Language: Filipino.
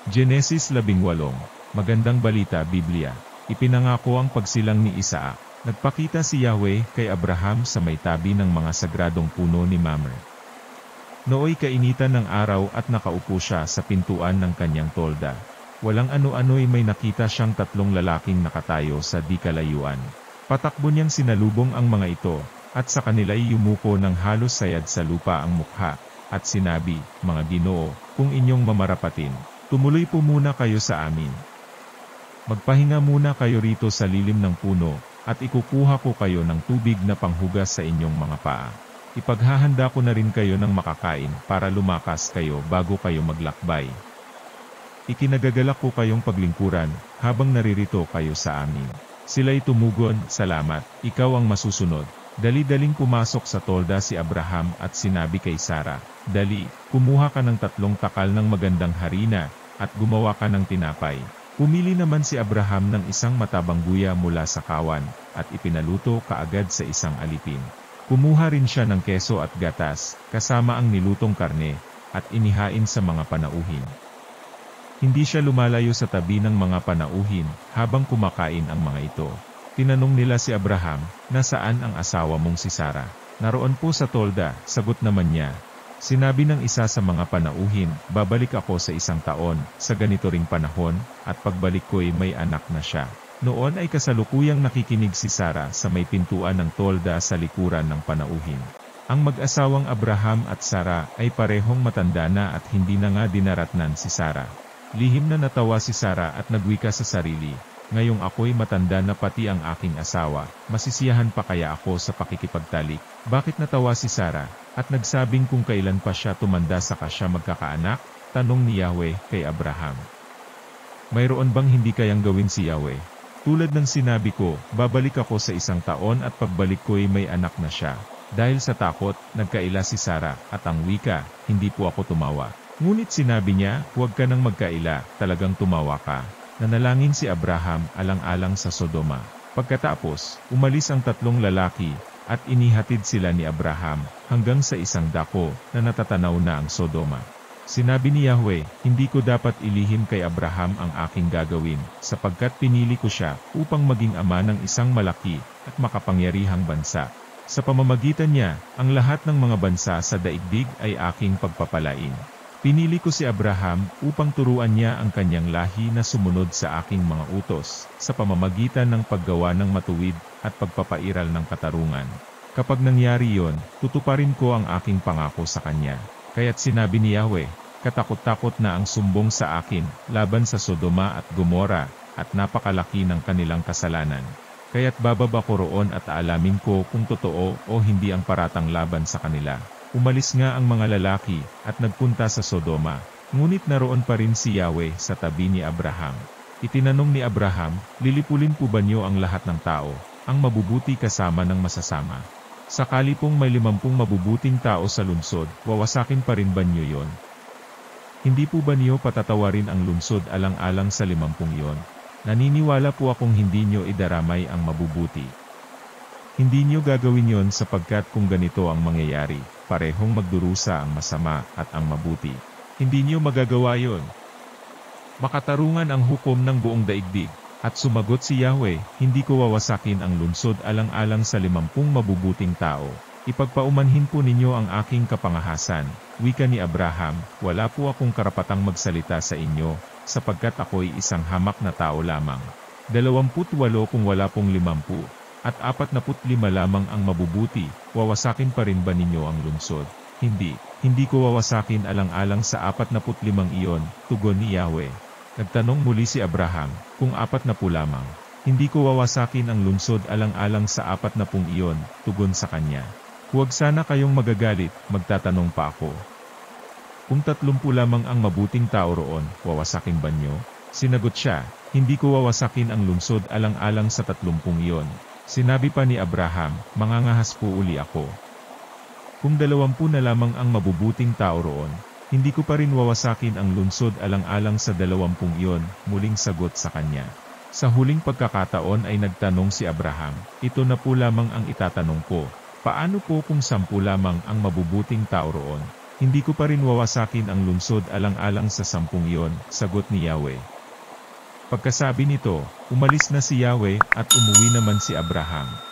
Genesis 18. Magandang balita Biblia. Ipinangako ang pagsilang ni Isaac. Nagpakita si Yahweh kay Abraham sa may tabi ng mga sagradong puno ni Mamre. Nooy kainitan ng araw at nakaupo siya sa pintuan ng kanyang tolda. Walang ano-ano'y may nakita siyang tatlong lalaking nakatayo sa di kalayuan. Patakbo niyang sinalubong ang mga ito, at sa kanila'y yumuko ng halos sayad sa lupa ang mukha, at sinabi, "Mga Ginoo, kung inyong mamarapatin, tumuloy po muna kayo sa amin. Magpahinga muna kayo rito sa lilim ng puno, at ikukuha ko kayo ng tubig na panghugas sa inyong mga paa. Ipaghahanda ko na rin kayo ng makakain para lumakas kayo bago kayo maglakbay. Ikinagagalak ko kayong paglingkuran, habang naririto kayo sa amin." Sila'y tumugon, "Salamat, ikaw ang masusunod." Dali-daling pumasok sa tolda si Abraham at sinabi kay Sarah, "Dali, kumuha ka ng 3 takal ng magandang harina, at gumawa ka ng tinapay." Pumili naman si Abraham ng isang matabang guya mula sa kawan, at ipinaluto kaagad sa isang alipin. Kumuha rin siya ng keso at gatas, kasama ang nilutong karne, at inihain sa mga panauhin. Hindi siya lumalayo sa tabi ng mga panauhin, habang kumakain ang mga ito. Tinanong nila si Abraham, "Nasaan ang asawa mong si Sarah?" "Naroon po sa tolda," sagot naman niya. Sinabi ng isa sa mga panauhin, "Babalik ako sa 1 taon, sa ganito ring panahon, at pagbalik ko'y may anak na siya." Noon ay kasalukuyang nakikinig si Sarah sa may pintuan ng tolda sa likuran ng panauhin. Ang mag-asawang Abraham at Sarah ay parehong matanda na at hindi na nga dinaratnan si Sarah. Lihim na natawa si Sarah at nagwika sa sarili, "Ngayong ako'y matanda na pati ang aking asawa, masisiyahan pa kaya ako sa pakikipagtalik?" Bakit natawa si Sarah, at nagsabing kung kailan pa siya tumanda saka siya magkakaanak? Tanong ni Yahweh kay Abraham. Mayroon bang hindi kayang gawin si Yahweh? Tulad ng sinabi ko, babalik ako sa 1 taon at pagbalik ko'y may anak na siya. Dahil sa takot, nagkaila si Sarah, at ang wika, "Hindi po ako tumawa." Ngunit sinabi niya, "Huwag ka nang magkaila, talagang tumawa ka." Nanalangin si Abraham alang-alang sa Sodoma. Pagkatapos, umalis ang 3 lalaki, at inihatid sila ni Abraham, hanggang sa isang dako, na natatanaw na ang Sodoma. Sinabi ni Yahweh, "Hindi ko dapat ilihim kay Abraham ang aking gagawin, sapagkat pinili ko siya, upang maging ama ng isang malaki, at makapangyarihang bansa. Sa pamamagitan niya, ang lahat ng mga bansa sa daigdig ay aking pagpapalain. Pinili ko si Abraham, upang turuan niya ang kanyang lahi na sumunod sa aking mga utos, sa pamamagitan ng paggawa ng matuwid, at pagpapairal ng katarungan. Kapag nangyari yon, tutuparin ko ang aking pangako sa kanya." Kaya't sinabi ni Yahweh, "Katakot-takot na ang sumbong sa akin, laban sa Sodoma at Gomora, at napakalaki ng kanilang kasalanan. Kaya't bababa ko roon at aalamin ko kung totoo o hindi ang paratang laban sa kanila." Umalis nga ang mga lalaki, at nagpunta sa Sodoma, ngunit naroon pa rin si Yahweh sa tabi ni Abraham. Itinanong ni Abraham, "Lilipulin po ba niyo ang lahat ng tao, ang mabubuti kasama ng masasama? Sakali pong may 50 mabubuting tao sa lungsod, wawasakin pa rin ba niyo yon? Hindi po ba niyo patatawarin ang lungsod alang-alang sa 50 yon? Naniniwala po akong hindi niyo idaramay ang mabubuti. Hindi niyo gagawin yon sapagkat kung ganito ang mangyayari, parehong magdurusa ang masama at ang mabuti. Hindi niyo magagawa yon. Makatarungan ang hukom ng buong daigdig." At sumagot si Yahweh, "Hindi ko wawasakin ang lungsod alang-alang sa 50 mabubuting tao. Ipagpaumanhin po ninyo ang aking kapangahasan." Wika ni Abraham, "Wala po akong karapatang magsalita sa inyo, sapagkat ako'y isang hamak na tao lamang. 28 kung wala pong 50, at 45 lamang ang mabubuti, wawasakin pa rin ba ninyo ang lungsod?" Hindi ko wawasakin alang-alang sa 45 iyon, tugon ni Yahweh. Nagtanong muli si Abraham, "Kung 40 lamang, hindi ko wawasakin ang lungsod alang-alang sa 40 iyon," tugon sa kanya. "Huwag sana kayong magagalit, magtatanong pa ako. Kung 30 lamang ang mabuting tao roon, wawasakin ba niyo?" Sinagot siya, "Hindi ko wawasakin ang lungsod alang-alang sa 30 iyon." Sinabi pa ni Abraham, "Mangangahas po uli ako. Kung 20 na lamang ang mabubuting tao roon, hindi ko pa rin wawasakin ang lungsod alang-alang sa 20 iyon." Muling sagot sa kanya. Sa huling pagkakataon ay nagtanong si Abraham, "Ito na po lamang ang itatanong ko, paano po kung 10 lamang ang mabubuting tao roon?" Hindi ko pa rin wawasakin ang lungsod alang-alang sa 10 iyon, sagot ni Yahweh. Pagkasabi nito, umalis na si Yahweh at umuwi naman si Abraham.